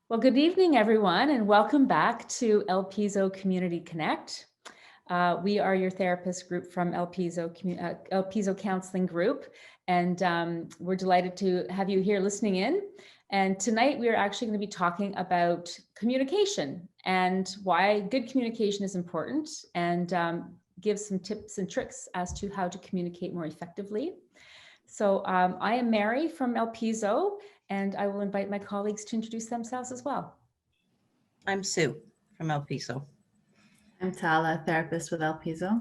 Well, good evening, everyone, and welcome back to Elpizo Community Connect. We are your therapist group from Elpizo Counseling Group, and we're delighted to have you here listening in. And tonight we are actually going to be talking about communication and why good communication is important, and give some tips and tricks as to how to communicate more effectively. So I am Mary from Elpizo, and I will invite my colleagues to introduce themselves as well. I'm Sue from Elpizo. I'm Tala, therapist with Elpizo.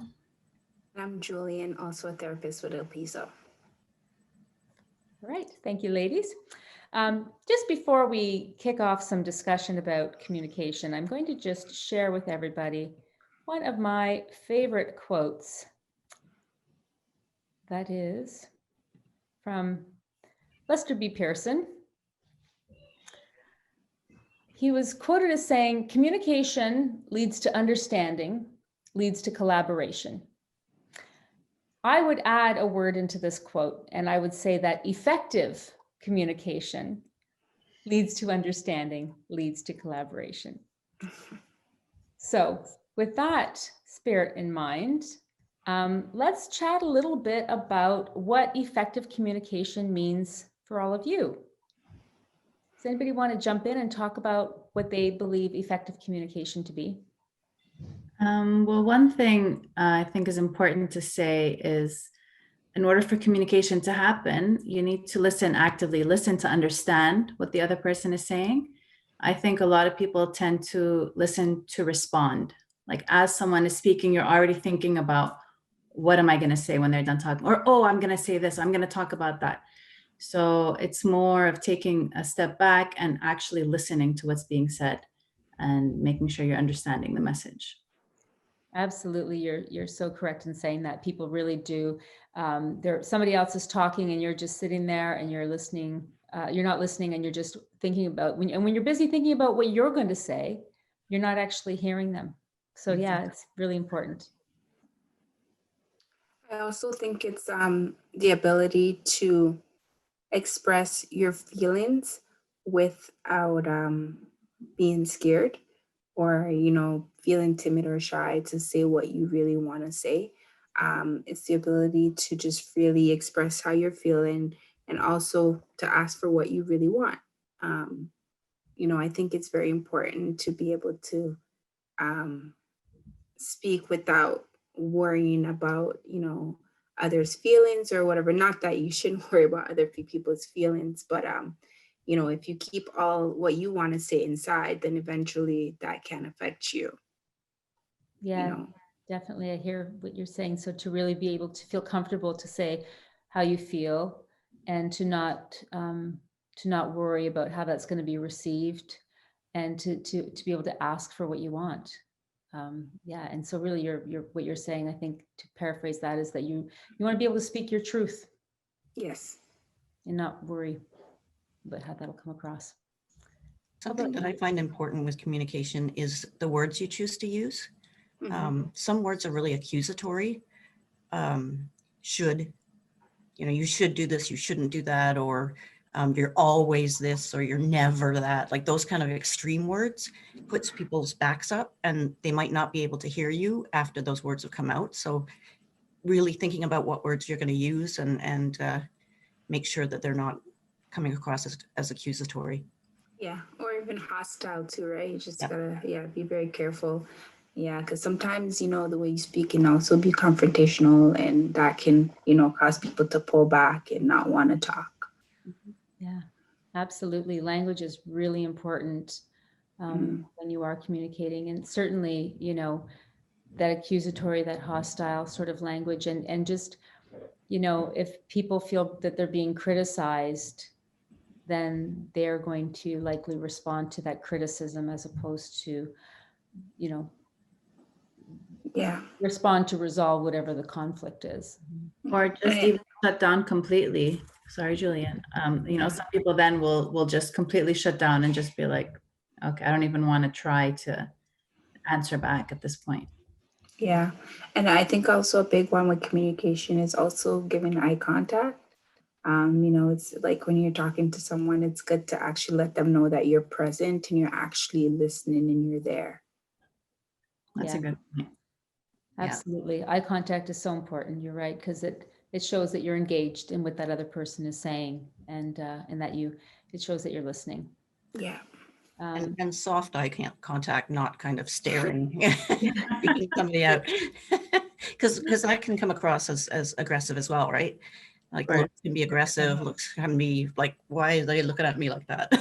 I'm Julian, also a therapist with Elpizo. All right, thank you, ladies. Just before we kick off some discussion about communication, I'm going to just share with everybody one of my favorite quotes. That is from Lester B. Pearson. He was quoted as saying, "Communication leads to understanding, leads to collaboration." I would add a word into this quote, and I would say that effective communication leads to understanding, leads to collaboration. So with that spirit in mind, let's chat a little bit about what effective communication means for all of you. Does anybody want to jump in and talk about what they believe effective communication to be? Well, one thing I think is important to say is, in order for communication to happen, you need to listen actively, listen to understand what the other person is saying. I think a lot of people tend to listen to respond. Like as someone is speaking, you're already thinking about, what am I going to say when they're done talking? Or, oh, I'm going to say this, I'm going to talk about that. So it's more of taking a step back and actually listening to what's being said and making sure you're understanding the message. Absolutely, you're so correct in saying that. People really do. Somebody else is talking, and you're just sitting there, and you're listening. You're not listening, and you're just thinking about when you're busy thinking about what you're going to say, you're not actually hearing them. So yeah, it's really important. I also think it's the ability to express your feelings without being scared or, feeling timid or shy to say what you really want to say. It's the ability to just freely express how you're feeling and also to ask for what you really want. I think it's very important to be able to speak without worrying about, others' feelings or whatever. Not that you shouldn't worry about other people's feelings, but if you keep all what you want to say inside, then eventually that can affect you. Yeah, definitely. I hear what you're saying. So to really be able to feel comfortable to say how you feel, and to not worry about how that's going to be received, and to be able to ask for what you want. Yeah, and so really, what you're saying, I think, to paraphrase that, is that you want to be able to speak your truth. Yes. And not worry about how that'll come across. Something that I find important with communication is the words you choose to use. Mm-hmm. Some words are really accusatory. Should, you should do this, you shouldn't do that, or you're always this, or you're never that. Like those kind of extreme words puts people's backs up, and they might not be able to hear you after those words have come out. So really thinking about what words you're going to use and make sure that they're not coming across as accusatory. Yeah, or even hostile too, right? You just Yep. gotta, be very careful. Yeah, because sometimes, the way you speak can also be confrontational, and that can, cause people to pull back and not want to talk. Yeah, absolutely. Language is really important when you are communicating, and certainly, that accusatory, that hostile sort of language, and just, if people feel that they're being criticized, then they're going to likely respond to that criticism as opposed to, respond to resolve whatever the conflict is. Or just even shut down completely. Sorry, Julian. Some people then will just completely shut down and just be like, okay, I don't even want to try to answer back at this point. Yeah. And I think also a big one with communication is also giving eye contact. It's like when you're talking to someone, it's good to actually let them know that you're present and you're actually listening and you're there. That's a Yeah. good point. Yeah. Absolutely. Eye contact is so important. You're right, because it shows that you're engaged in what that other person is saying, and that it shows that you're listening. Yeah. And soft eye contact, not kind of staring, freaking somebody out. Because that can come across as aggressive as well, right? Like Right. looks can be aggressive, looks can be like, why are they looking at me like that?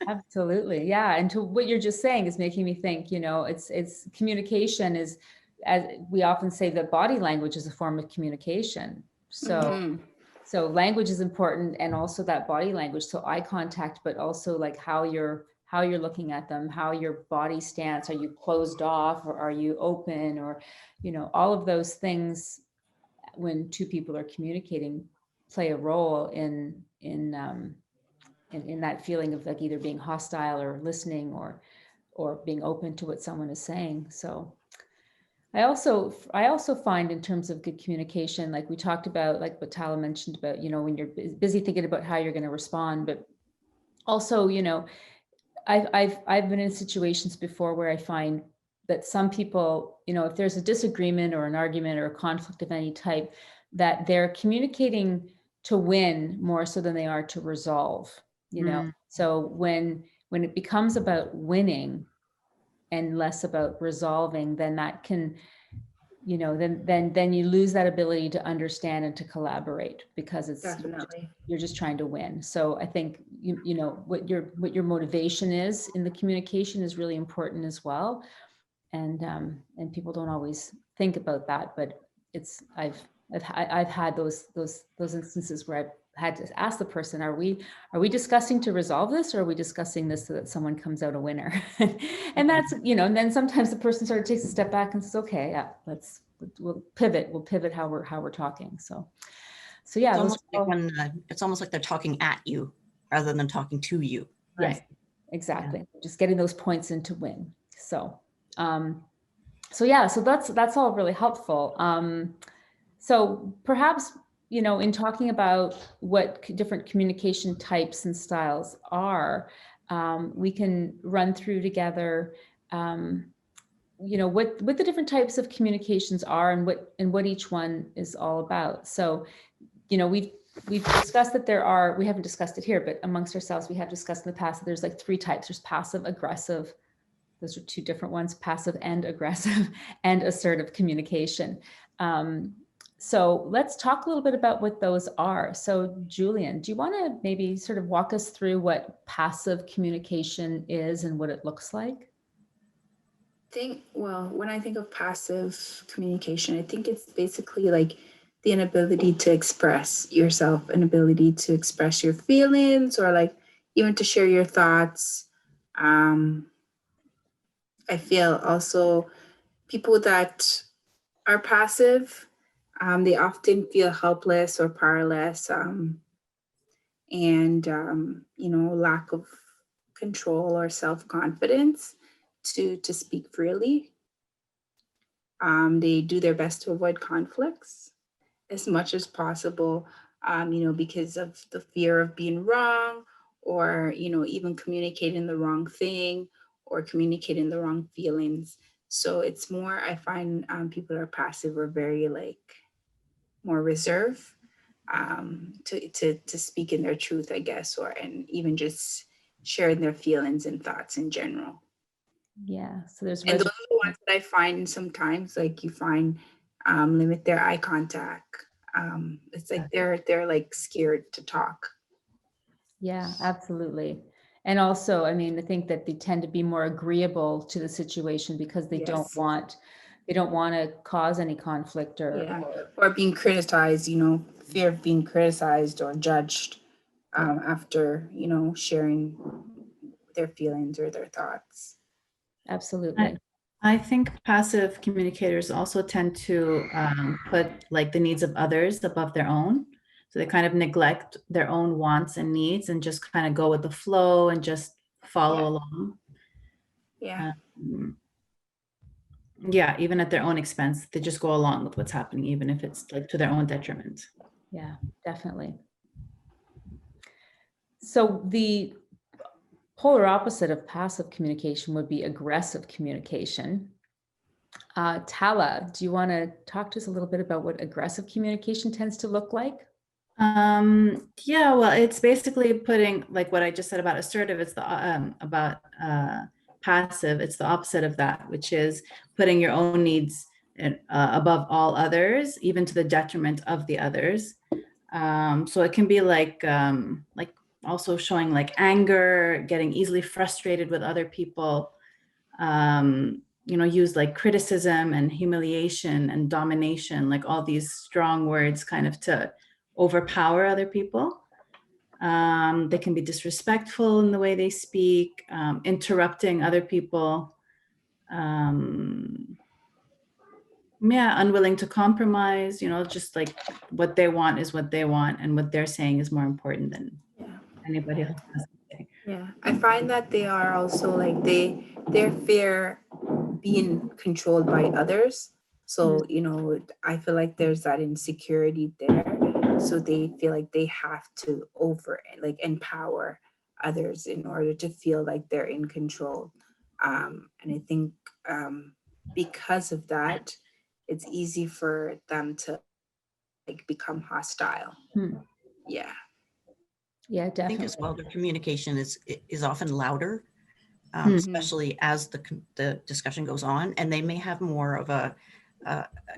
Absolutely. Yeah. And to what you're just saying is making me think, it's communication is, as we often say, that body language is a form of communication. So, Mhm. so language is important, and also that body language. So eye contact, but also like how you're looking at them, how your body stance, are you closed off or are you open, or, all of those things when two people are communicating play a role in that feeling of like either being hostile or listening or being open to what someone is saying. So I also find, in terms of good communication, like we talked about, like what Tala mentioned about, when you're busy thinking about how you're going to respond, but also, I've been in situations before where I find that some people, if there's a disagreement or an argument or a conflict of any type, that they're communicating to win more so than they are to resolve, Mm. So when it becomes about winning and less about resolving, then that can, then you lose that ability to understand and to collaborate, because Definitely. you're just trying to win. So I think what your motivation is in the communication is really important as well. And people don't always think about that, but I've had those instances where I've had to ask the person, are we discussing to resolve this, or are we discussing this so that someone comes out a winner? And that's, and then sometimes the person sort of takes a step back and says, okay, yeah, we'll pivot how we're talking. So yeah, It's almost like they're talking at you rather than talking to you. yes, Right. exactly. Just getting those points in to win. So yeah, so that's all really helpful. So perhaps, in talking about what different communication types and styles are, we can run through together, what the different types of communications are and what each one is all about. So, we've discussed that we haven't discussed it here, but amongst ourselves, we have discussed in the past that there's like 3 types. There's passive, aggressive. Those are 2 different ones, passive and aggressive, and assertive communication. So let's talk a little bit about what those are. So Julian, do you want to maybe sort of walk us through what passive communication is and what it looks like? When I think of passive communication, I think it's basically like the inability to express yourself, an ability to express your feelings, or like even to share your thoughts. I feel also people that are passive, they often feel helpless or powerless, and lack of control or self-confidence to speak freely. They do their best to avoid conflicts as much as possible, because of the fear of being wrong, or, even communicating the wrong thing or communicating the wrong feelings. So it's more, I find people that are passive are very like more reserved, to speak in their truth, I guess, and even just sharing their feelings and thoughts in general. Yeah, so there's And those are the ones that I find sometimes, like you find limit their eye contact. It's like they're like scared to talk. Yeah, absolutely. And also, I mean, I think that they tend to be more agreeable to the situation because they don't Yes. want to cause any conflict or being criticized, fear of being criticized or judged after, sharing their feelings or their thoughts. Absolutely. I think passive communicators also tend to put like the needs of others above their own. So they kind of neglect their own wants and needs and just kind of go with the flow and just follow along. Yeah. Yeah, even at their own expense, they just go along with what's happening, even if it's like to their own detriment. Yeah, definitely. So the polar opposite of passive communication would be aggressive communication. Tala, do you want to talk to us a little bit about what aggressive communication tends to look like? Yeah, well, it's basically putting, like what I just said about assertive, it's the about passive, it's the opposite of that, which is putting your own needs above all others, even to the detriment of the others. So it can be like also showing like anger, getting easily frustrated with other people, use like criticism and humiliation and domination, like all these strong words kind of to overpower other people. They can be disrespectful in the way they speak, interrupting other people. Unwilling to compromise, just like what they want is what they want, and what they're saying is more important than anybody else has to say. Yeah, I find that they are also like they're fear being controlled by others. So, I feel like there's that insecurity there. So they feel like they have to empower others in order to feel like they're in control. And I think because of that, it's easy for them to become hostile. Yeah. Yeah, I definitely. think as well, their communication is often louder, Mhm. especially as the discussion goes on, and they may have more of an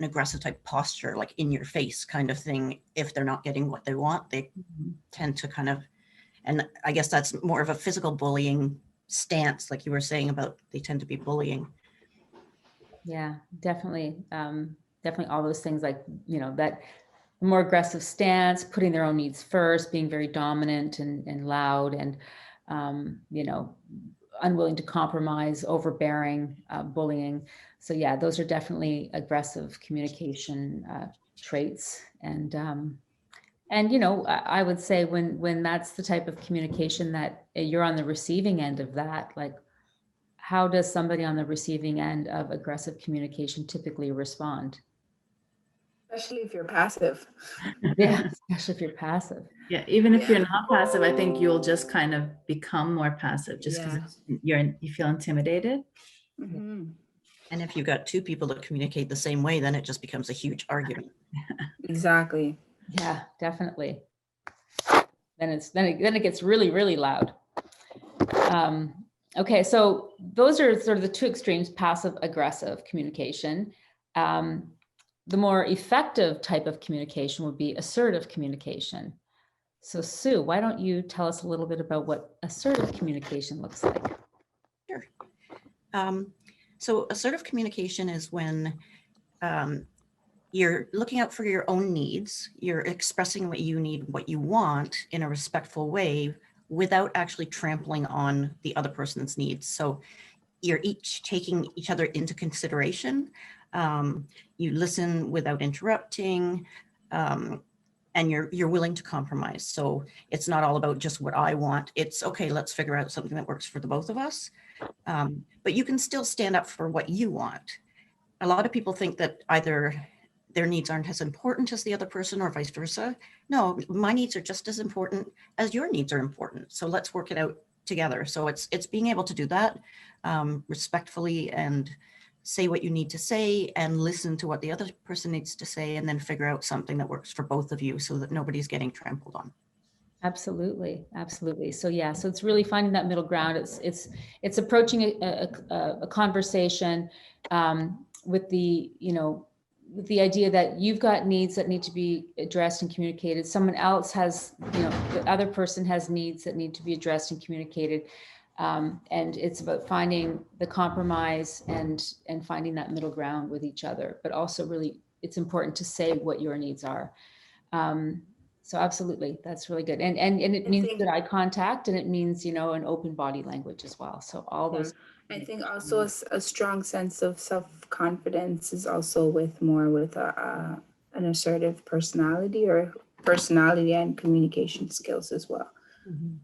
aggressive type posture, like in your face kind of thing. If they're not getting what they want, they tend to kind of, and I guess that's more of a physical bullying stance, like you were saying about they tend to be bullying. Yeah, definitely. Definitely all those things, like, that more aggressive stance, putting their own needs first, being very dominant and loud, and, unwilling to compromise, overbearing, bullying. So yeah, those are definitely aggressive communication traits. And I would say when that's the type of communication that you're on the receiving end of that, like, how does somebody on the receiving end of aggressive communication typically respond? Especially if you're passive. Yeah, especially if you're passive. Yeah, even if you're not passive, I think you'll just kind of become more passive just because you feel intimidated. Mhm. And if you've got two people that communicate the same way, then it just becomes a huge argument. Exactly. Yeah, definitely. Then it gets really, really loud. Okay, so those are sort of the two extremes: passive aggressive communication. The more effective type of communication would be assertive communication. So Sue, why don't you tell us a little bit about what assertive communication looks like? Sure. So assertive communication is when you're looking out for your own needs, you're expressing what you need, what you want in a respectful way without actually trampling on the other person's needs. So you're each taking each other into consideration. You listen without interrupting, and you're willing to compromise. So it's not all about just what I want. It's okay, let's figure out something that works for the both of us. But you can still stand up for what you want. A lot of people think that either their needs aren't as important as the other person or vice versa. No, my needs are just as important as your needs are important. So let's work it out together. So it's being able to do that respectfully and say what you need to say and listen to what the other person needs to say, and then figure out something that works for both of you so that nobody's getting trampled on. Absolutely, absolutely. So yeah, so it's really finding that middle ground. It's approaching a conversation with the idea that you've got needs that need to be addressed and communicated. Someone else has, the other person has needs that need to be addressed and communicated. And it's about finding the compromise and finding that middle ground with each other. But also, really, it's important to say what your needs are. So absolutely, that's really good. And it means good eye contact, and it means, an open body language as well. So all those. I think also a strong sense of self-confidence is also with an assertive personality, or personality and communication skills as well. Mm-hmm.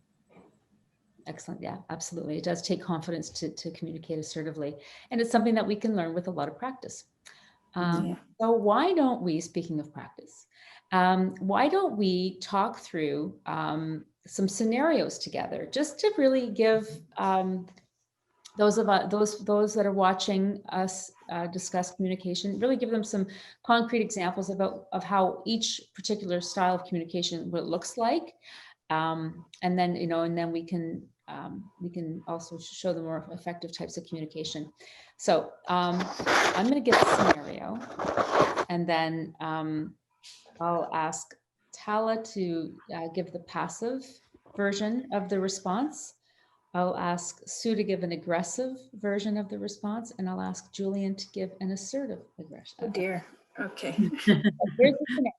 Excellent. Yeah, absolutely. It does take confidence to communicate assertively. And it's something that we can learn with a lot of practice. So why don't we, speaking of practice, why don't we talk through some scenarios together, just to really give those that are watching us discuss communication, really give them some concrete examples of how each particular style of communication, what it looks like, and then we can also show them more effective types of communication. So I'm going to give a scenario, and then I'll ask Tala to give the passive version of the response. I'll ask Sue to give an aggressive version of the response, and I'll ask Julian to give an assertive aggression. Oh dear. Okay. Here's the scenario.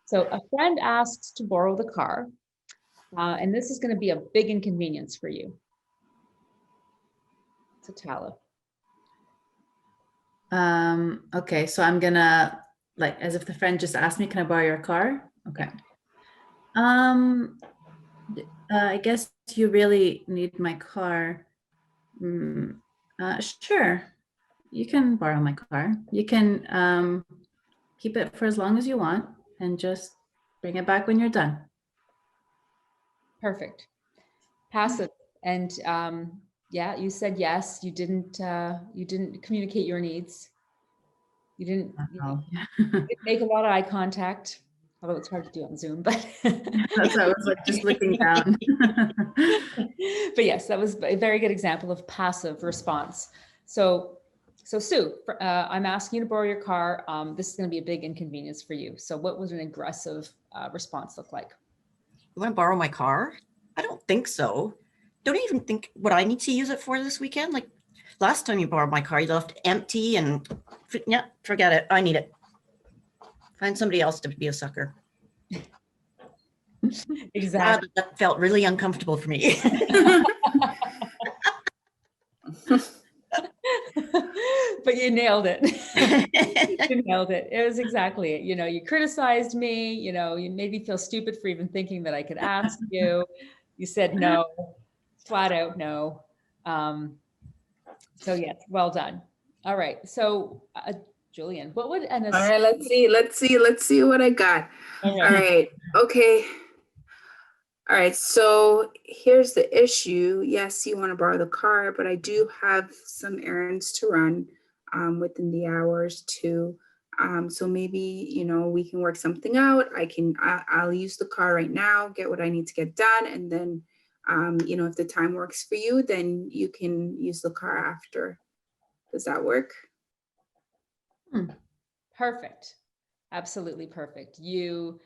So a friend asks to borrow the car, and this is going to be a big inconvenience for you. So Tala. Okay, so I'm gonna, like, as if the friend just asked me, can I borrow your car? Okay. I guess you really need my car. Sure, you can borrow my car. You can keep it for as long as you want and just bring it back when you're done. Perfect. Passive. And yeah, you said yes. You didn't communicate your needs. You didn't make a lot of eye contact, although it's hard to do on Zoom, but that's why I was like just looking down. But yes, that was a very good example of passive response. So Sue, I'm asking you to borrow your car. This is going to be a big inconvenience for you. So what would an aggressive response look like? You want to borrow my car? I don't think so. Don't even think what I need to use it for this weekend. Like last time you borrowed my car, you left it empty and yeah, forget it. I need it. Find somebody else to be a sucker. Exactly. That felt really uncomfortable for me. But you nailed it. You nailed it. It was exactly it. You criticized me, you made me feel stupid for even thinking that I could ask you. You said no, flat out no. So yes, well done. All right. So Julian, what would an All right, let's see what I got. All right. Okay. All right, so here's the issue. Yes, you want to borrow the car, but I do have some errands to run within the hours too. So maybe, we can work something out. I'll use the car right now, get what I need to get done. And then, if the time works for you, then you can use the car after. Does that work? Perfect. Absolutely perfect. You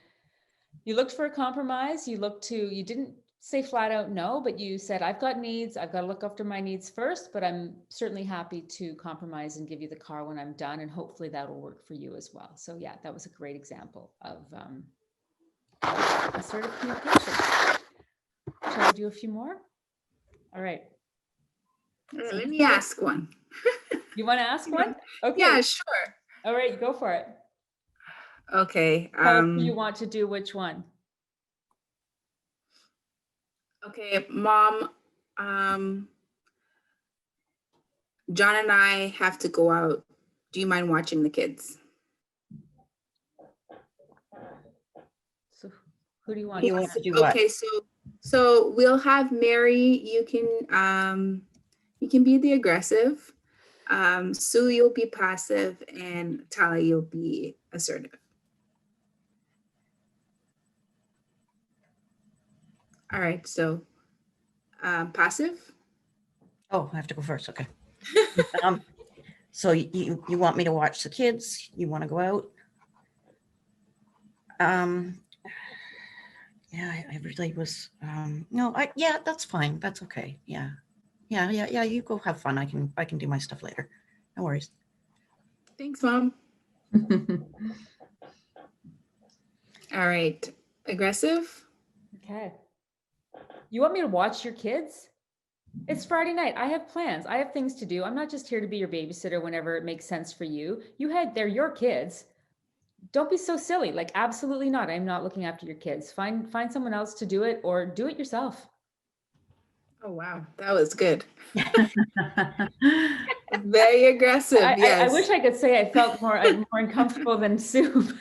looked for a compromise. You didn't say flat out no, but you said, I've got needs. I've got to look after my needs first, but I'm certainly happy to compromise and give you the car when I'm done. And hopefully that'll work for you as well. So yeah, that was a great example of assertive communication. Shall I do a few more? All right. Let me ask one. You want to ask one? Okay. Yeah, sure. All right, go for it. Okay. Tell us who you want to do which one. Okay, Mom, John and I have to go out. Do you mind watching the kids? So who do you want? You want to do what? Okay, so we'll have Mary. You can be the aggressive. Sue, you'll be passive, and Tala, you'll be assertive. All right, so passive. Oh, I have to go first. Okay. So you want me to watch the kids? You want to go out? Yeah, I really was. No, yeah, that's fine. That's okay. Yeah. You go have fun. I can do my stuff later. No worries. Thanks, Mom. All right, aggressive. Okay. You want me to watch your kids? It's Friday night. I have plans. I have things to do. I'm not just here to be your babysitter whenever it makes sense for you. They're your kids. Don't be so silly. Like, absolutely not. I'm not looking after your kids. Find someone else to do it, or do it yourself. Oh, wow. That was good. Very aggressive. Yes. I wish I could say I felt more uncomfortable than Sue.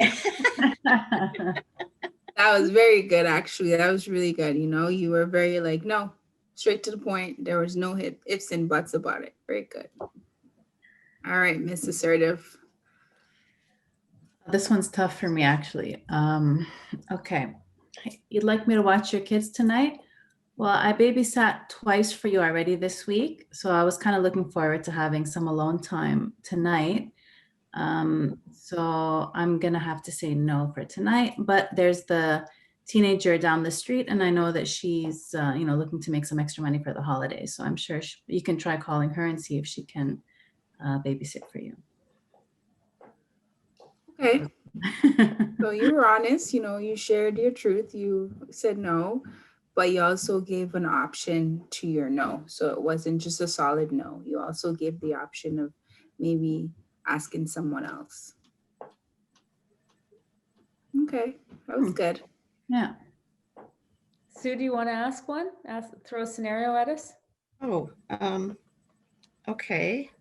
That was very good, actually. That was really good. You know, you were very like, no, straight to the point. There was no ifs and buts about it. Very good. All right, Miss Assertive. This one's tough for me, actually. Okay. You'd like me to watch your kids tonight? Well, I babysat twice for you already this week, so I was kind of looking forward to having some alone time tonight. So I'm gonna have to say no for tonight, but there's the teenager down the street, and I know that she's, looking to make some extra money for the holidays. So I'm sure you can try calling her and see if she can babysit for you. Okay. So you were honest, you know, you shared your truth. You said no, but you also gave an option to your no. So it wasn't just a solid no. You also gave the option of maybe asking someone else. Okay, that was good. Yeah. Sue, do you want to ask one? Throw a scenario at us? Oh, okay.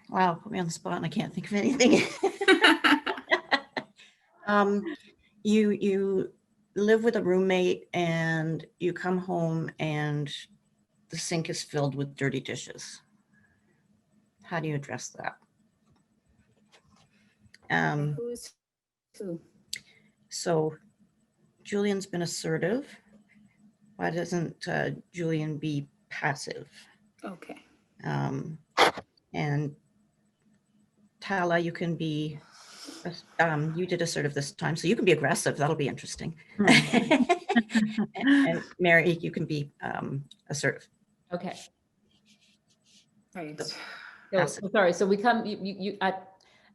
Wow, put me on the spot and I can't think of anything. You live with a roommate and you come home and the sink is filled with dirty dishes. How do you address that? Who's who? So Julian's been assertive. Why doesn't Julian be passive? Okay. And Tala, you can be, you did assertive this time, so you can be aggressive. That'll be interesting. and Mary, you can be assertive. Okay. Right. So sorry. So we come,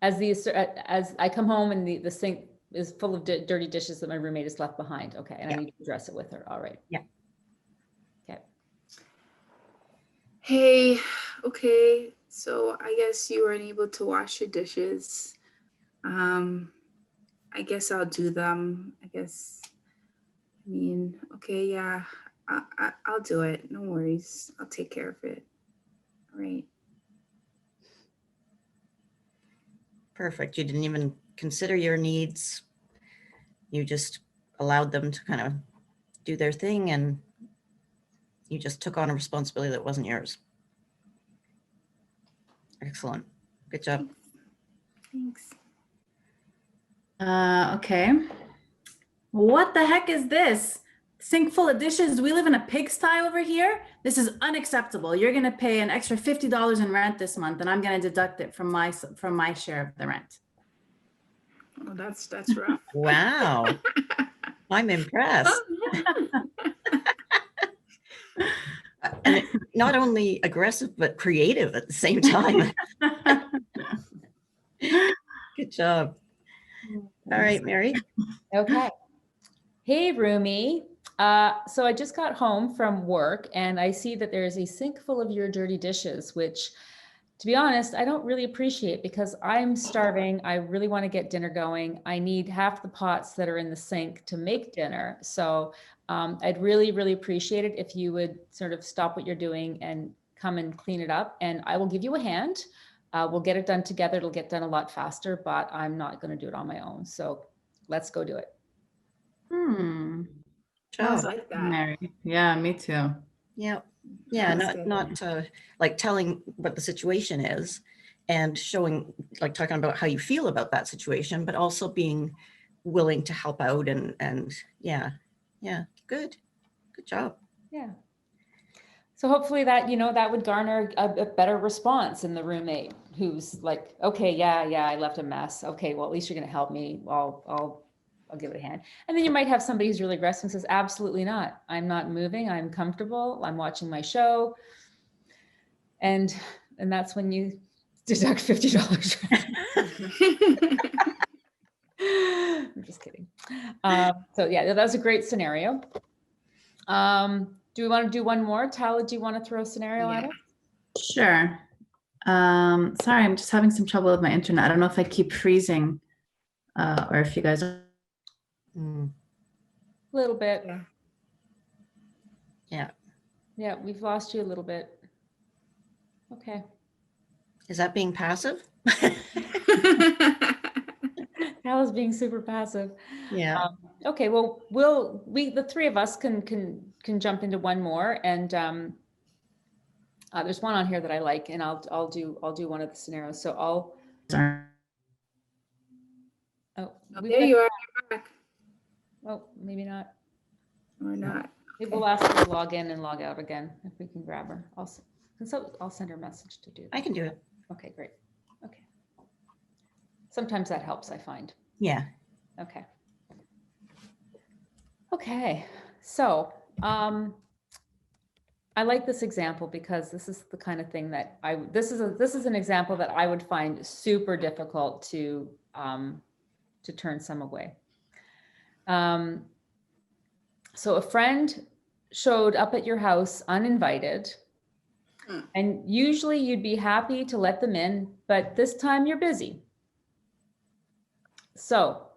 as I come home and the sink is full of dirty dishes that my roommate has left behind. Okay. And I need to address it with her. All right. Yeah. Okay. Hey, okay. So I guess you weren't able to wash your dishes. I guess I'll do them. Okay, yeah, I'll do it. No worries. I'll take care of it. All right. Perfect. You didn't even consider your needs. You just allowed them to kind of do their thing and you just took on a responsibility that wasn't yours. Excellent. Good job. Thanks. Okay. What the heck is this? Sink full of dishes. We live in a pigsty over here. This is unacceptable. You're going to pay an extra $50 in rent this month, and I'm going to deduct it from my share of the rent. Oh, that's rough. Wow. I'm impressed. And not only aggressive, but creative at the same time. Good job. All right, Mary. Okay. Hey, roomie. So I just got home from work and I see that there is a sink full of your dirty dishes, which, to be honest, I don't really appreciate because I'm starving. I really want to get dinner going. I need half the pots that are in the sink to make dinner. So I'd really, really appreciate it if you would sort of stop what you're doing and come and clean it up. And I will give you a hand. We'll get it done together. It'll get done a lot faster, but I'm not going to do it on my own. So let's go do it. Sounds Job. like that. Mary. Yeah, me too. Yeah. Yeah, That's not like telling what the situation is and showing, like talking about how you feel about that situation, but also being willing to help out and yeah, good job. Yeah. So hopefully that, that would garner a better response in the roommate who's like, okay, yeah, I left a mess. Okay, well, at least you're going to help me. I'll give it a hand. And then you might have somebody who's really aggressive and says, absolutely not. I'm not moving. I'm comfortable. I'm watching my show. And that's when you deduct $50. I'm just kidding. So yeah, that was a great scenario. Do we want to do one more? Tala, do you want to throw a scenario at us? Sure. Sorry, I'm just having some trouble with my internet. I don't know if I keep freezing or if you guys are. A little bit. Yeah, we've lost you a little bit. Okay. is that being passive? Alice being super passive. Yeah. Okay, well, the three of us can jump into one more, and there's one on here that I like, and I'll do one of the scenarios. So I'll. Oh, we've There got- you are. You're back. Oh, maybe not. Or not. Maybe we'll ask her to log in and log out again if we can grab her. I'll send her a message to do that. I can do it. Okay, great. Okay. Sometimes that helps, I find. Yeah. Okay. Okay. So, I like this example because this is the kind of thing that this is an example that I would find super difficult to turn some away. So a friend showed up at your house uninvited, and usually you'd be happy to let them in, but this time you're busy. So,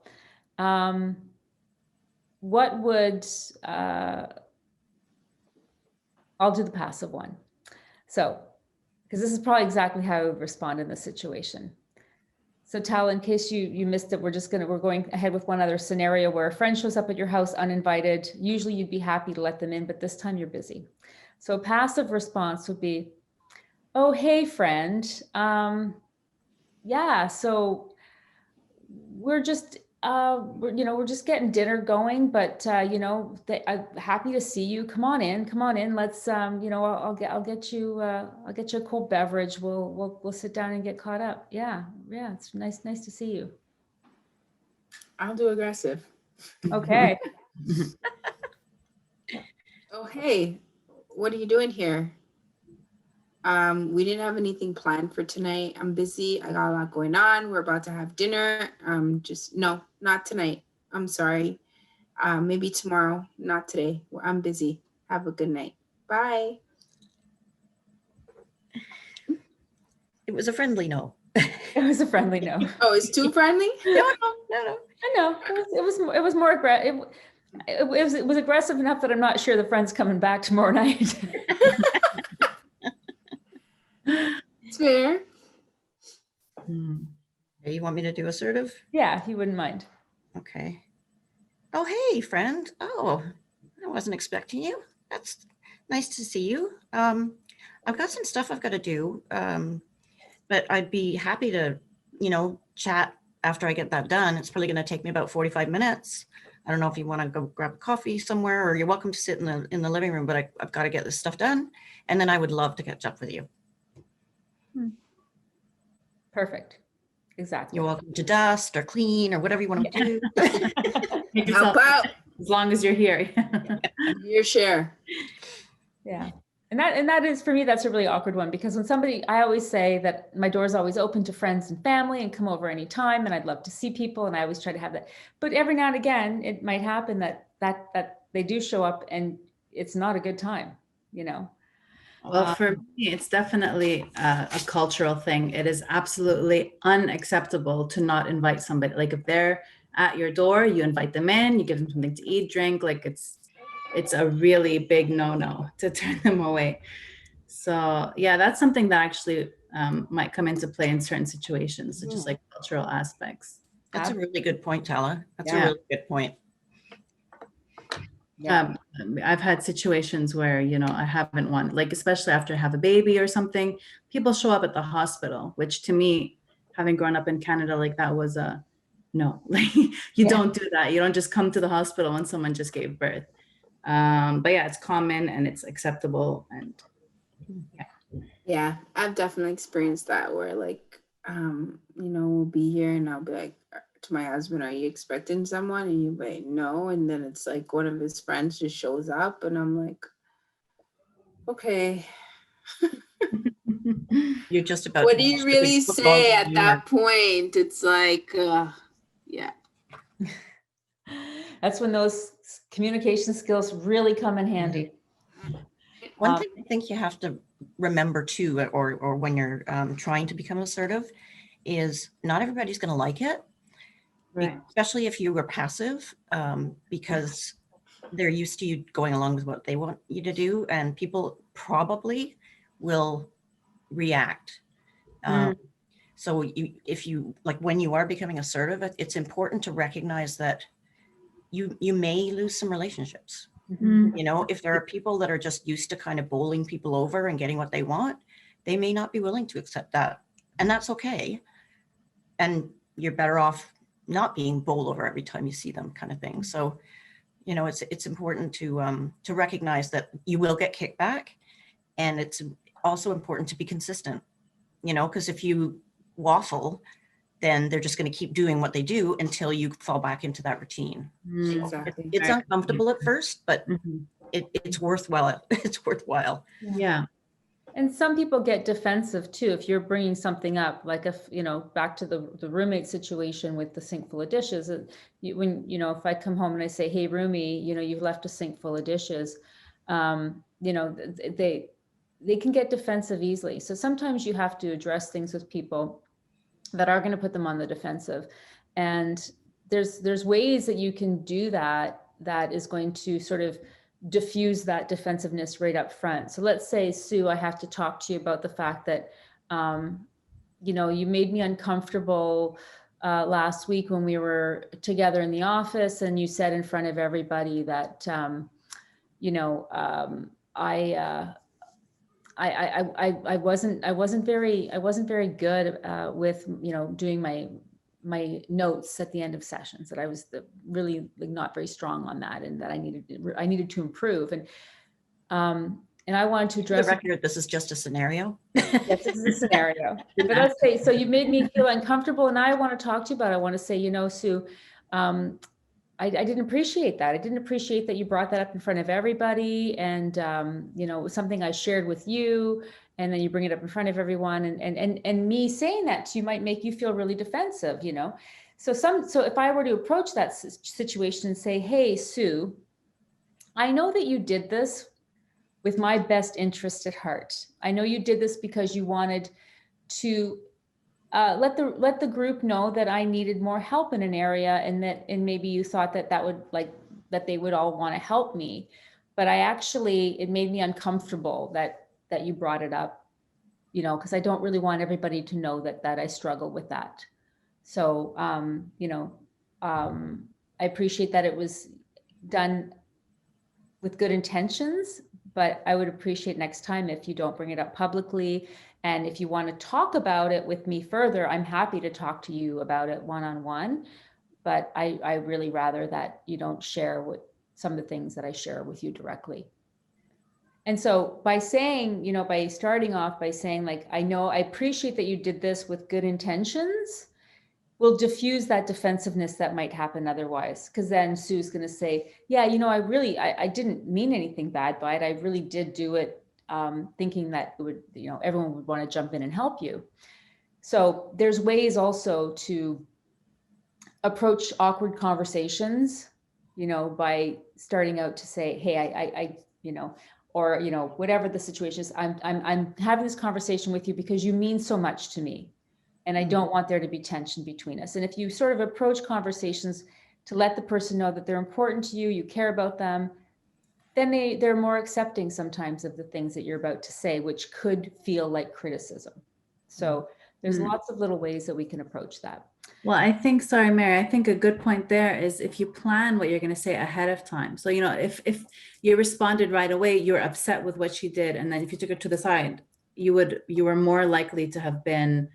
what would, I'll do the passive one. So, because this is probably exactly how I would respond in this situation. So Tal, in case you missed it, we're going ahead with one other scenario where a friend shows up at your house uninvited. Usually you'd be happy to let them in, but this time you're busy. So a passive response would be, oh, hey friend. Yeah, so we're just, we're just getting dinner going, but I'm happy to see you. Come on in. Let's, I'll get you a cold beverage. We'll sit down and get caught up. Yeah, it's nice to see you. I'll do aggressive. Okay. Oh, hey, what are you doing here? We didn't have anything planned for tonight. I'm busy. I got a lot going on. We're about to have dinner. No, not tonight. I'm sorry. Maybe tomorrow, not today. I'm busy. Have a good night. Bye. It was a friendly no. It was a friendly no. Oh, it's too friendly? No. I know. It was more aggressive. It was aggressive enough that I'm not sure the friend's coming back tomorrow night. It's fair. You want me to do assertive? Yeah, if you wouldn't mind. Okay. Oh, hey, friend. Oh, I wasn't expecting you. That's nice to see you. I've got some stuff I've got to do, but I'd be happy to, chat after I get that done. It's probably going to take me about 45 minutes. I don't know if you want to go grab a coffee somewhere, or you're welcome to sit in the living room, but I've got to get this stuff done. And then I would love to catch up with you. Perfect. Exactly. You're welcome to dust or clean or whatever you want to do. Make yourself, Help out. as long as you're here. Your share. Yeah. And that is, for me, that's a really awkward one, because I always say that my door is always open to friends and family and come over anytime, and I'd love to see people, and I always try to have that. But every now and again, it might happen that they do show up and it's not a good time, Well, for me, it's definitely a cultural thing. It is absolutely unacceptable to not invite somebody. Like, if they're at your door, you invite them in, you give them something to eat, drink. Like, it's a really big no-no to turn them away. So yeah, that's something that actually might come into play in certain situations, such as like cultural aspects. That's a really good point, Tala. That's a Yeah. really good point. Yeah. I've had situations where, I haven't wanted, like, especially after I have a baby or something, people show up at the hospital, which to me, having grown up in Canada, like, that was a no. Like, you don't do that. You don't just come to the hospital when someone just gave birth. But yeah, it's common and it's acceptable. And Yeah, I've definitely experienced that where we'll be here and I'll be like to my husband, are you expecting someone? And you'll be like, no. And then it's like one of his friends just shows up and I'm like, okay. You're just about. What do you really say at that point? It's like, yeah. That's when those communication skills really come in handy. One thing I think you have to remember too, or when you're trying to become assertive, is not everybody's going to like it, right. especially if you were passive, because they're used to you going along with what they want you to do, and people probably will react. So if you, like when you are becoming assertive, it's important to recognize that you may lose some relationships. Mm. You know, if there are people that are just used to kind of bowling people over and getting what they want, they may not be willing to accept that. And that's okay. And you're better off not being bowled over every time you see them, kind of thing. So, you know, it's important to recognize that you will get kickback, and it's also important to be consistent, you know, because if you waffle, then they're just going to keep doing what they do until you fall back into that routine. Mm. Exactly. It's uncomfortable at first, but Mhm. it's worthwhile. It's worthwhile. Yeah. And some people get defensive too. If you're bringing something up, like if, you know, back to the roommate situation with the sink full of dishes, when, you know, if I come home and I say, hey, roomie, you know, you've left a sink full of dishes, you know, they can get defensive easily. So sometimes you have to address things with people that are going to put them on the defensive. And there's ways that you can do that is going to sort of diffuse that defensiveness right up front. So let's say, Sue, I have to talk to you about the fact that, you know, you made me uncomfortable last week when we were together in the office, and you said in front of everybody that, you know, I wasn't very good with, you know, doing my notes at the end of sessions, that I was really like not very strong on that, and that I needed to improve. And I wanted to For the address record, this is just a scenario. Yes, this is a scenario. But let's say, so you made me feel uncomfortable, and I want to talk to you about it. I want to say, you know, Sue, I didn't appreciate that. I didn't appreciate that you brought that up in front of everybody. And, you know, it was something I shared with you, and then you bring it up in front of everyone. And me saying that to you might make you feel really defensive, you know? So if I were to approach that situation and say, hey, Sue, I know that you did this with my best interest at heart. I know you did this because you wanted to let the group know that I needed more help in an area, and maybe you thought that they would all want to help me, but it made me uncomfortable that you brought it up, you know, because I don't really want everybody to know that I struggle with that. So you know, I appreciate that it was done with good intentions, but I would appreciate next time if you don't bring it up publicly. And if you want to talk about it with me further, I'm happy to talk to you about it one-on-one. But I really rather that you don't share some of the things that I share with you directly. And so by saying, you know, by starting off by saying, like, I appreciate that you did this with good intentions, will diffuse that defensiveness that might happen otherwise. Because then Sue's going to say, yeah, you know, I didn't mean anything bad by it. I really did do it thinking that it would, you know, everyone would want to jump in and help you. So there's ways also to approach awkward conversations, you know, by starting out to say, hey, I you know, or, you know, whatever the situation is, I'm having this conversation with you because you mean so much to me. And I don't want there to be tension between us. And if you sort of approach conversations to let the person know that they're important to you, you care about them, then they're more accepting sometimes of the things that you're about to say, which could feel like criticism. So there's lots of little ways that we can approach that. Well, I think, sorry, Mary, I think a good point there is if you plan what you're going to say ahead of time. So, you know, if you responded right away, you're upset with what she did. And then if you took it to the side, you were more likely to have been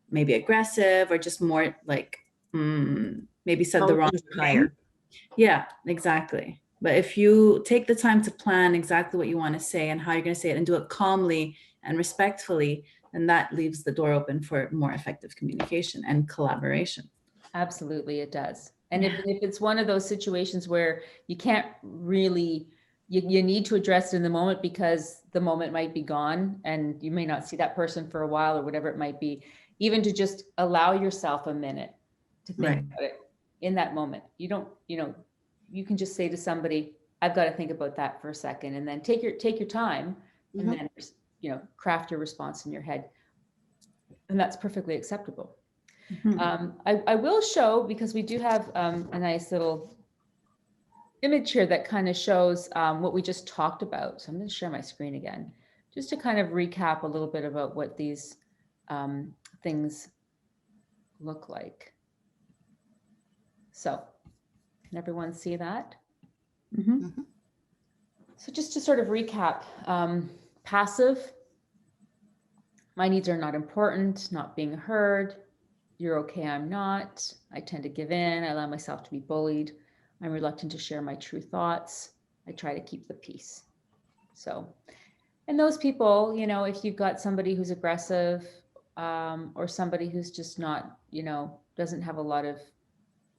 maybe aggressive or just more like maybe said the wrong thing. Yeah, exactly. But if you take the time to plan exactly what you want to say and how you're going to say it and do it calmly and respectfully, then that leaves the door open for more effective communication and collaboration. Absolutely, it does. And if it's one of those situations where you can't really, you need to address it in the moment because the moment might be gone and you may not see that person for a while or whatever it might be, even to just allow yourself a minute to think about it in that moment. You don't, you know, you can just say to somebody, I've got to think about that for a second, and then take your time and then, you know, craft your response in your head. And that's perfectly acceptable. I will show, because we do have a nice little image here that kind of shows what we just talked about. So I'm going to share my screen again, just to kind of recap a little bit about what these things look like? So, can everyone see that? Mhm. So just to sort of recap, passive, my needs are not important, not being heard. You're okay, I'm not. I tend to give in. I allow myself to be bullied. I'm reluctant to share my true thoughts. I try to keep the peace. So, and those people, you know, if you've got somebody who's aggressive, or somebody who's just not, you know, doesn't have a lot of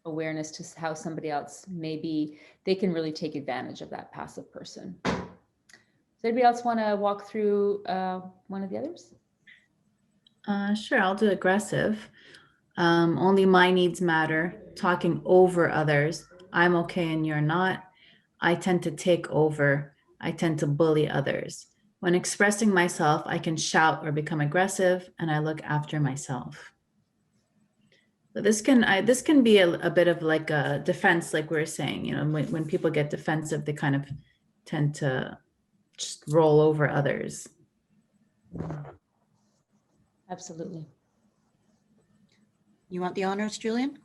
awareness to how somebody else may be, they can really take advantage of that passive person. Does anybody else want to walk through one of the others? Sure, I'll do aggressive. Only my needs matter. Talking over others. I'm okay and you're not. I tend to take over. I tend to bully others. When expressing myself, I can shout or become aggressive, and I look after myself. So this can be a bit of like a defense, like we were saying. You know, when people get defensive, they kind of tend to just roll over others. Absolutely. You want the honors, Julian?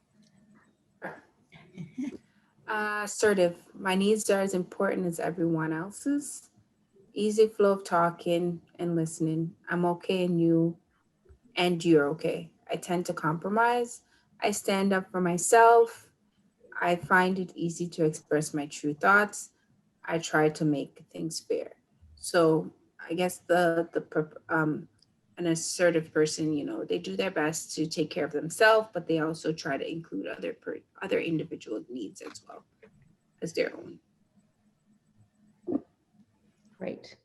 Assertive. My needs are as important as everyone else's. Easy flow of talking and listening. I'm okay and you're okay. I tend to compromise. I stand up for myself. I find it easy to express my true thoughts. I try to make things fair. So I guess an assertive person, you know, they do their best to take care of themselves, but they also try to include other individual needs as well as their own. Great.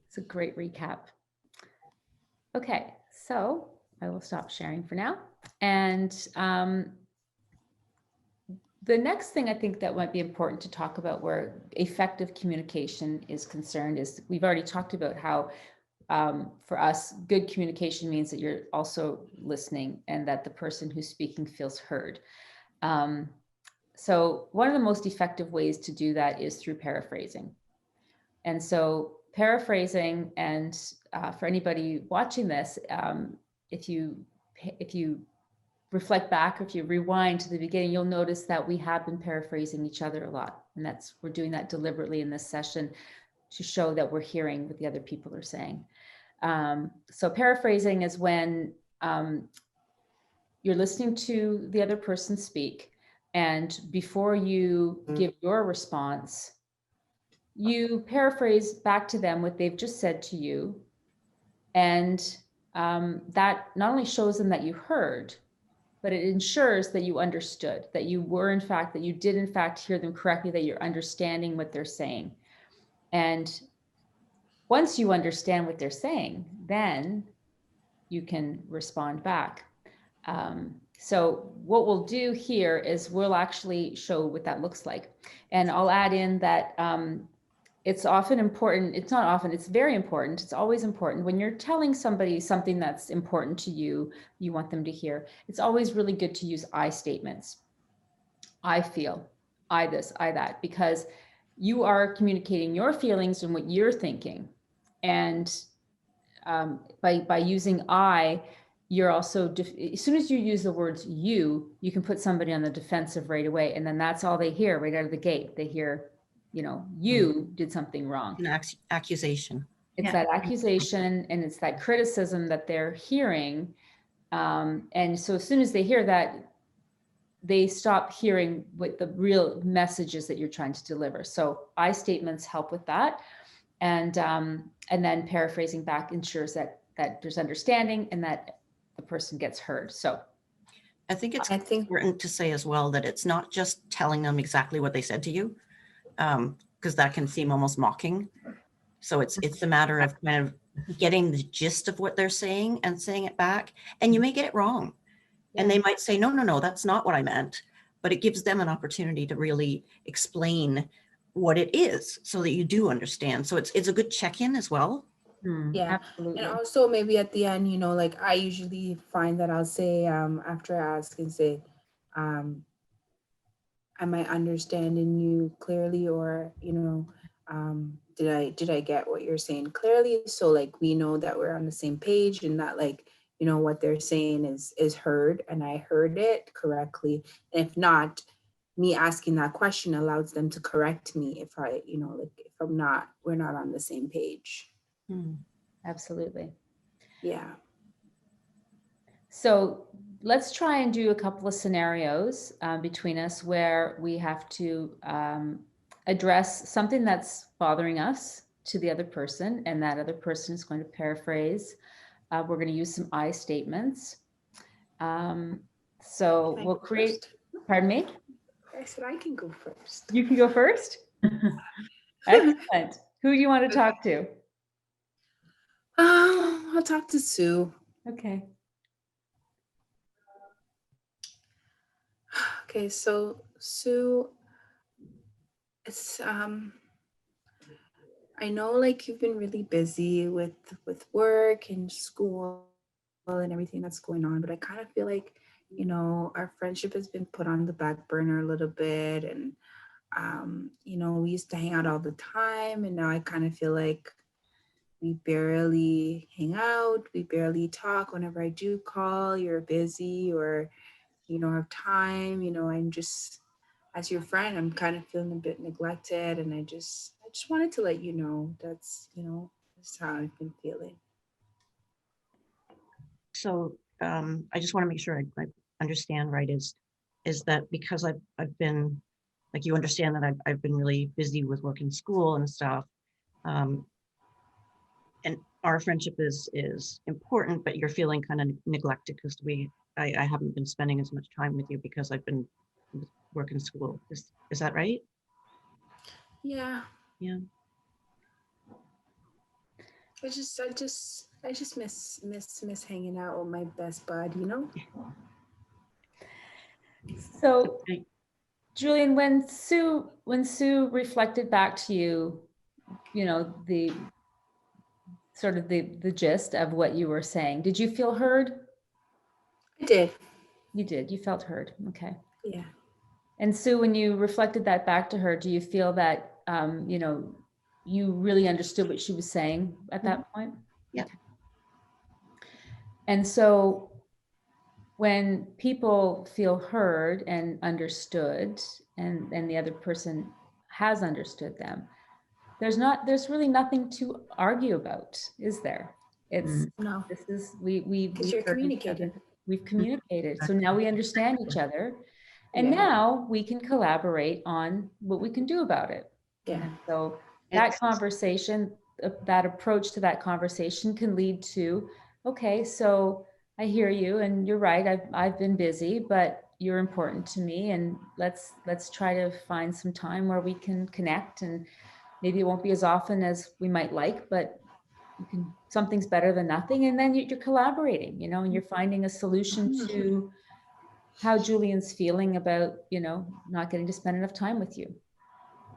It's a great recap. Okay, so I will stop sharing for now. And the next thing I think that might be important to talk about where effective communication is concerned is we've already talked about how for us, good communication means that you're also listening and that the person who's speaking feels heard. So one of the most effective ways to do that is through paraphrasing. And so paraphrasing, and for anybody watching this, if you reflect back, or if you rewind to the beginning, you'll notice that we have been paraphrasing each other a lot. And we're doing that deliberately in this session to show that we're hearing what the other people are saying. So paraphrasing is when you're listening to the other person speak, and before you give your response, you paraphrase back to them what they've just said to you. And that not only shows them that you heard, but it ensures that you understood, that you did in fact hear them correctly, that you're understanding what they're saying. And once you understand what they're saying, then you can respond back. So what we'll do here is we'll actually show what that looks like. And I'll add in that it's often important, it's not often, it's very important, it's always important when you're telling somebody something that's important to you, you want them to hear, it's always really good to use I statements. I feel, I this, I that, because you are communicating your feelings and what you're thinking. And by using I, you're also, as soon as you use the words you can put somebody on the defensive right away. And then that's all they hear right out of the gate. They hear, you know, you did something wrong. An accusation. It's that accusation and it's that criticism that they're hearing. And so as soon as they hear that, they stop hearing what the real messages that you're trying to deliver. So I statements help with that. And then paraphrasing back ensures that there's understanding and that the person gets heard. So I think it's important to say as well that it's not just telling them exactly what they said to you, because that can seem almost mocking. So it's a matter of kind of getting the gist of what they're saying and saying it back. And you may get it wrong. And they might say, no, that's not what I meant. But it gives them an opportunity to really explain what it is so that you do understand. So it's a good check-in as well. Yeah, absolutely. and also maybe at the end, you know, like I usually find that I'll say after I ask and say, am I understanding you clearly, or you know, did I get what you're saying clearly? So like we know that we're on the same page and that like what they're saying is heard and I heard it correctly. And if not, me asking that question allows them to correct me if I, like if we're not on the same page. Absolutely. Yeah. So let's try and do a couple of scenarios between us where we have to address something that's bothering us to the other person, and that other person is going to paraphrase. We're going to use some I statements. So Can I we'll go create, first? pardon me? I said I can go first. You can go first. Excellent. Who do you want to talk to? I'll talk to Sue. Okay. Okay, so Sue, it's I know like you've been really busy with work and school and everything that's going on, but I kind of feel like, our friendship has been put on the back burner a little bit. And, we used to hang out all the time. And now I kind of feel like we barely hang out. We barely talk. Whenever I do call, you're busy or you don't have time. I'm just, as your friend, I'm kind of feeling a bit neglected. And I just wanted to let you know that's how I've been feeling. So I just want to make sure I understand right, is that because I've been, like, you understand that I've been really busy with work and school and stuff, and our friendship is important, but you're feeling kind of neglected because I haven't been spending as much time with you because I've been with work and school. Is that right? Yeah. Yeah. I just miss hanging out with my best bud, So Okay. Julian, when Sue reflected back to you, the sort of the gist of what you were saying, did you feel heard? I did. You did. You felt heard. Okay. Yeah. And Sue, when you reflected that back to her, do you feel that, you really understood what she was saying at that point? Yeah. Okay. And so when people feel heard and understood, and the other person has understood them, there's really nothing to argue about, is there? It's No, this is we've because you're heard each other. communicating. We've communicated, so now we understand each other, and Yeah. now we can collaborate on what we can do about it. Yeah. And so that It's- conversation, that approach to that conversation can lead to, okay, so I hear you and you're right, I've been busy, but you're important to me, and let's try to find some time where we can connect. And maybe it won't be as often as we might like, but something's better than nothing. And then you're collaborating, and you're finding a solution to how Julian's feeling about, not getting to spend enough time with you.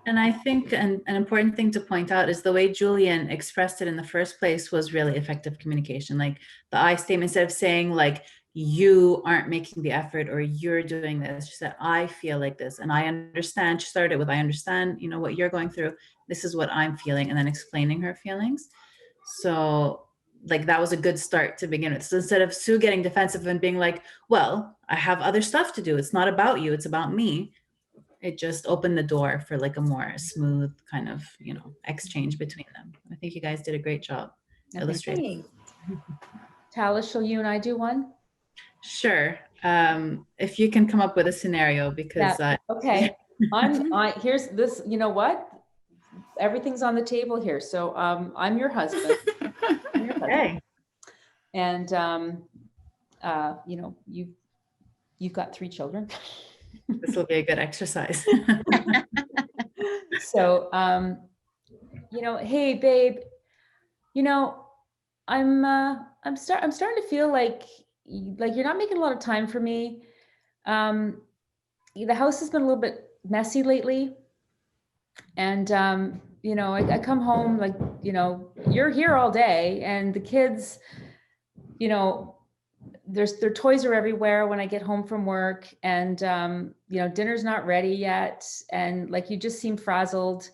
And I think an important thing to point out is the way Julian expressed it in the first place was really effective communication. Like the I statement, instead of saying like, you aren't making the effort or you're doing this, she said, I feel like this and I understand. She started with, I understand, what you're going through. This is what I'm feeling, and then explaining her feelings. So like that was a good start to begin with. So instead of Sue getting defensive and being like, well, I have other stuff to do. It's not about you, it's about me. It just opened the door for like a more smooth kind of, exchange between them. I think you guys did a great job illustrating. Talis, shall you and I do one? Sure. If you can come up with a scenario, because okay. Here's this, you know what? Everything's on the table here. So I'm your husband. okay. And you've got 3 children. This will be a good exercise. So hey babe, I'm starting to feel like you're not making a lot of time for me. The house has been a little bit messy lately, and I come home, like, you're here all day, and the kids, their toys are everywhere when I get home from work, and dinner's not ready yet, and like you just seem frazzled,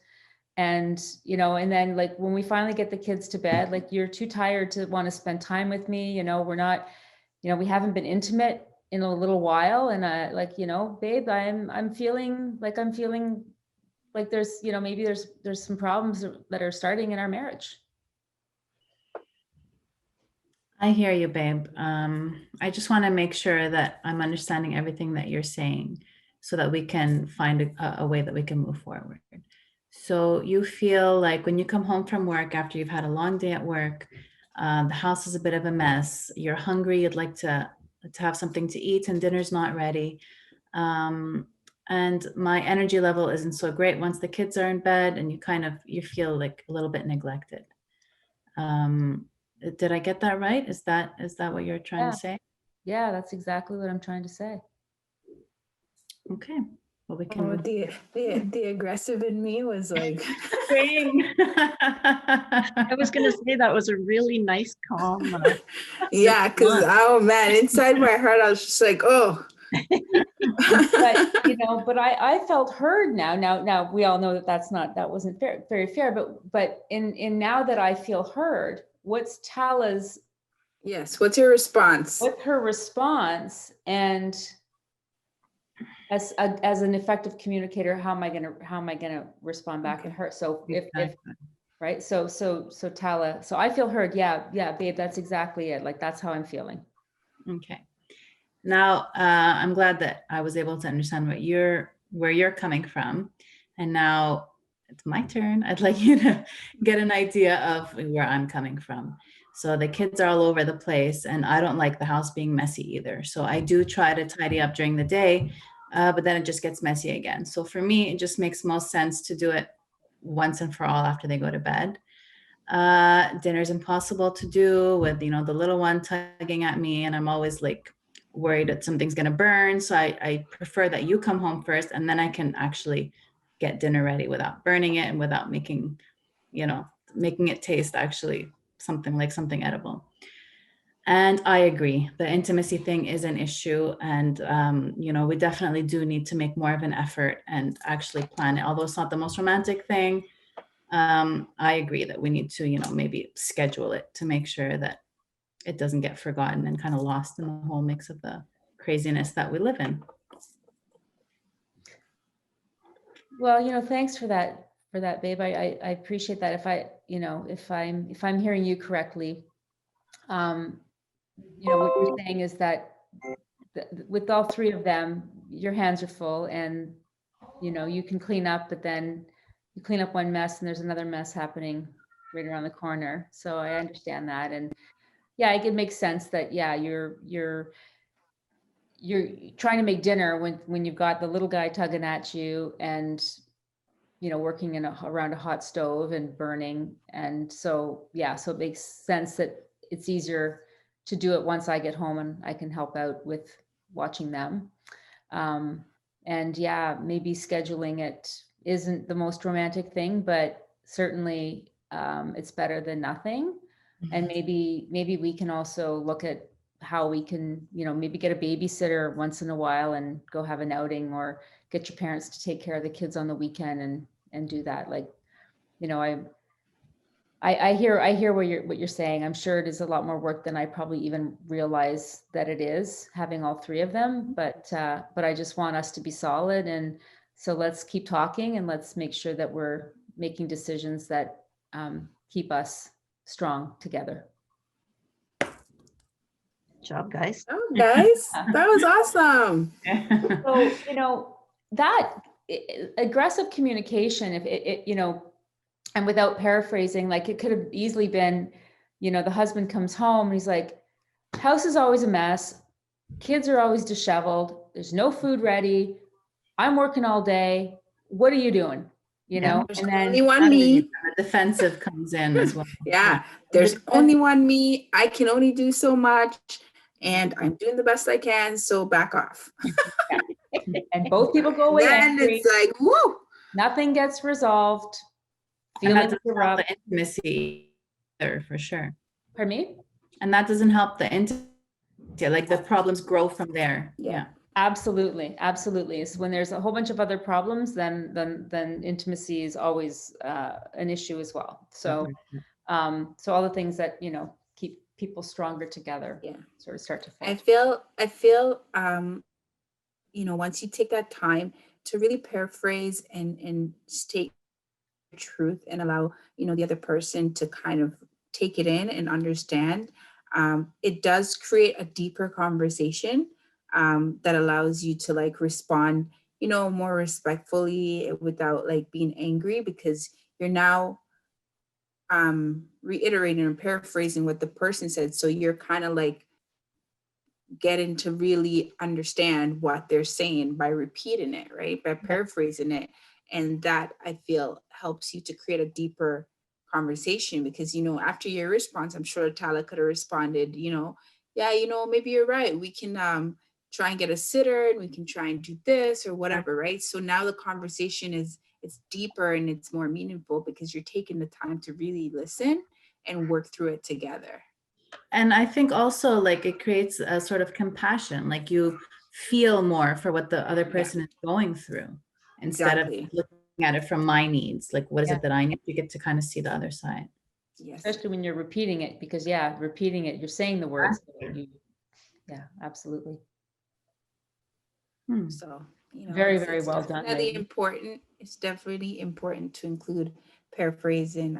And, you know, and then like when we finally get the kids to bed, like you're too tired to want to spend time with me, you know, we're not, you know, we haven't been intimate in a little while. And like, you know, babe, I'm feeling like there's, you know, maybe there's some problems that are starting in our marriage. I hear you, babe. I just want to make sure that I'm understanding everything that you're saying so that we can find a way that we can move forward. So you feel like when you come home from work after you've had a long day at work, the house is a bit of a mess, you're hungry, you'd like to have something to eat and dinner's not ready. And my energy level isn't so great once the kids are in bed, and you feel like a little bit neglected. Did I get that right? Is that what you're trying to say? Yeah, that's exactly what I'm trying to say. Okay. Well, we can Oh, move. the aggressive in me was like, I was going to say that was a really nice, calm. yeah, because oh man, inside my heart, I was just like, oh. But, you know, but I felt heard now we all know that wasn't very fair, but in now that I feel heard, what's Tala's, Yes, what's your response? what's her response? And as an effective communicator, how am I gonna respond back to her? So if right, so Tala, so I feel heard. Yeah, babe, that's exactly it. Like that's how I'm feeling. Okay. Now, I'm glad that I was able to understand where you're coming from. And now it's my turn. I'd like you to get an idea of where I'm coming from. So the kids are all over the place, and I don't like the house being messy either. So I do try to tidy up during the day, but then it just gets messy again. So for me, it just makes most sense to do it once and for all after they go to bed. Dinner's impossible to do with, you know, the little one tugging at me, and I'm always like worried that something's going to burn. So I prefer that you come home first, and then I can actually get dinner ready without burning it and without making it taste actually something edible. And I agree, the intimacy thing is an issue, and we definitely do need to make more of an effort and actually plan it. Although it's not the most romantic thing, I agree that we need to, maybe schedule it to make sure that it doesn't get forgotten and kind of lost in the whole mix of the craziness that we live in. Well, thanks for that, babe. I appreciate that. If I'm hearing you correctly, what you're saying is that with all three of them, your hands are full, and you can clean up, but then you clean up one mess and there's another mess happening right around the corner. So I understand that, and yeah, it makes sense that you're trying to make dinner when you've got the little guy tugging at you and working around a hot stove and burning. And so so it makes sense that it's easier to do it once I get home and I can help out with watching them. And maybe scheduling it isn't the most romantic thing, but certainly it's better than nothing. And maybe we can also look at how we can, maybe get a babysitter once in a while and go have an outing, or get your parents to take care of the kids on the weekend and do that. Like, I hear what you're saying. I'm sure it is a lot more work than I probably even realize that it is, having all three of them. But I just want us to be solid, and so let's keep talking, and let's make sure that we're making decisions that keep us strong together. Good job, guys. Oh, guys, that was awesome. So that aggressive communication, if it and without paraphrasing, like it could have easily been, the husband comes home and he's like, house is always a mess. Kids are always disheveled. There's no food ready. I'm working all day. What are you doing? There's and then only one me. The defensive comes in as well. Yeah, there's only one me. I can only do so much, and I'm doing the best I can. So back off. And both people go away. Then angry. it's like, woo. Nothing gets resolved. And that Feelings doesn't are help up. the intimacy either, for sure. Pardon me? And that doesn't help the intimacy. Like the problems grow from there. Yeah. Absolutely, absolutely. It's when there's a whole bunch of other problems, then intimacy is always an issue as well. So so all the things that, you know, keep people stronger together, Yeah. sort of start to fall. I feel, you know, once you take that time to really paraphrase and state truth and allow, you know, the other person to kind of take it in and understand, it does create a deeper conversation, that allows you to like respond, you know, more respectfully without like being angry, because you're now reiterating and paraphrasing what the person said. So you're kind of like getting to really understand what they're saying by repeating it, right? By paraphrasing it. And that I feel helps you to create a deeper conversation, because, you know, after your response, I'm sure Tala could have responded, you know, yeah, you know, maybe you're right. We can try and get a sitter and we can try and do this or whatever, right? So now the conversation is, it's deeper and it's more meaningful because you're taking the time to really listen and work through it together. And I think also like it creates a sort of compassion, like you feel more for what the other person is going through instead of Exactly. looking at it from my needs. Like, what is Yeah. it that I need? You get to kind of see the other side. Yes. Especially when you're repeating it, because repeating it, you're saying the words. Yeah, absolutely. So, you know, Very, very well done, definitely lady. important. It's definitely important to include paraphrasing,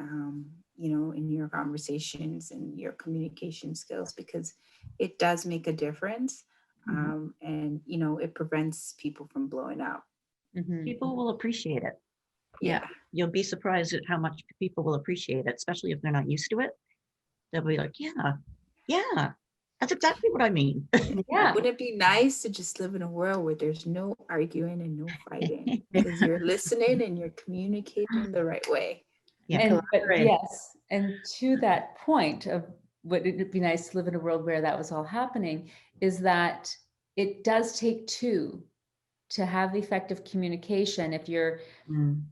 you know, in your conversations and your communication skills, because it does make a difference. And, you know, it prevents people from blowing up. Mhm. People will appreciate it. Yeah. You'll be surprised at how much people will appreciate it, especially if they're not used to it. They'll be like, yeah, that's exactly what I mean. Yeah, Wouldn't it be nice to just live in a world where there's no arguing and no fighting, because you're listening and you're communicating the right way? and but Collaborate. yes, and to that point of what it'd be nice to live in a world where that was all happening, is that it does take two to have effective communication. If you're,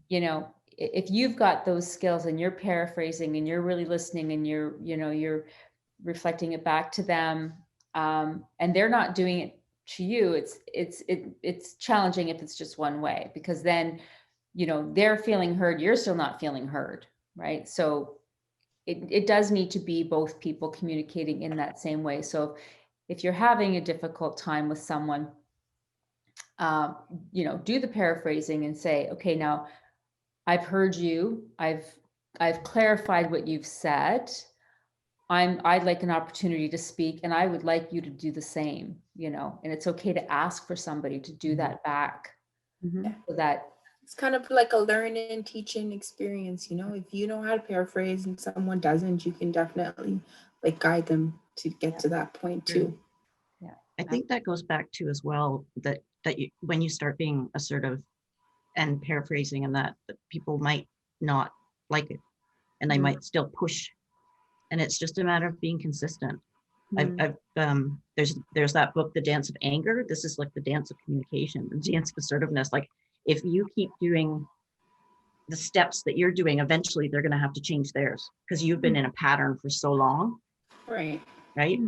you know, if you've got those skills and you're paraphrasing and you're really listening and you're, you know, you're reflecting it back to them, and they're not doing it to you, it's challenging if it's just one way, because then, you know, they're feeling heard, you're still not feeling heard, right? So it does need to be both people communicating in that same way. So if you're having a difficult time with someone, you know, do the paraphrasing and say, okay, now I've heard you, I've clarified what you've said. I'd like an opportunity to speak, and I would like you to do the same, you know, and it's okay to ask for somebody to do that back, so that, It's kind of like a learning, teaching experience, you know. If you know how to paraphrase and someone doesn't, you can definitely like guide them to get to that point too. I think that goes back to as well that you, when you start being assertive and paraphrasing and that people might not like it and they might still push, and it's just a matter of being consistent. I've there's that book, The Dance of Anger. This is like the dance of communication, the dance of assertiveness. Like if you keep doing the steps that you're doing, eventually they're going to have to change theirs because you've been in a pattern for so long, Right. right?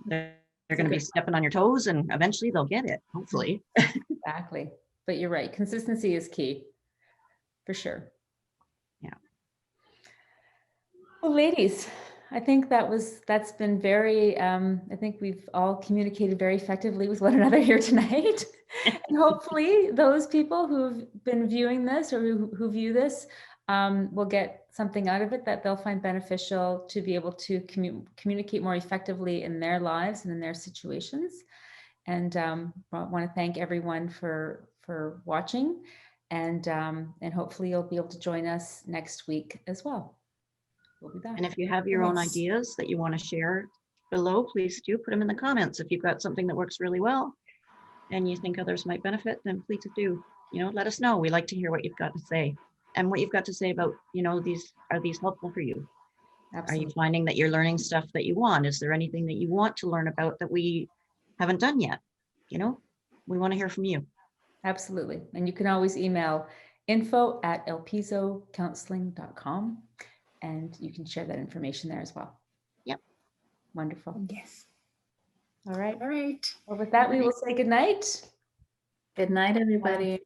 They're going to be stepping on your toes, and eventually they'll get it, hopefully. exactly. But you're right, consistency is key, for sure. Yeah. Well, ladies, I think that's been very, I think we've all communicated very effectively with one another here tonight. And hopefully those people who've been viewing this or who view this will get something out of it that they'll find beneficial to be able to communicate more effectively in their lives and in their situations. And I want to thank everyone for watching, and hopefully you'll be able to join us next week as well. We'll be back. And if you have your own ideas that you want to share below, please do put them in the comments. If you've got something that works really well and you think others might benefit, then please do, you know, let us know. We like to hear what you've got to say and what you've got to say about, you know, are these helpful for you? Absolutely. Are you finding that you're learning stuff that you want? Is there anything that you want to learn about that we haven't done yet? You know, we want to hear from you. Absolutely. And you can always email info@elpizocounseling.com, and you can share that information there as well. Yep. Wonderful. Yes. All right. All right. Well, with that, we will say good night. Good night, everybody.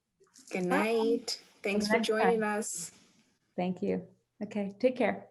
Good night. Thanks for next joining time. us. Thank you. Okay, take care.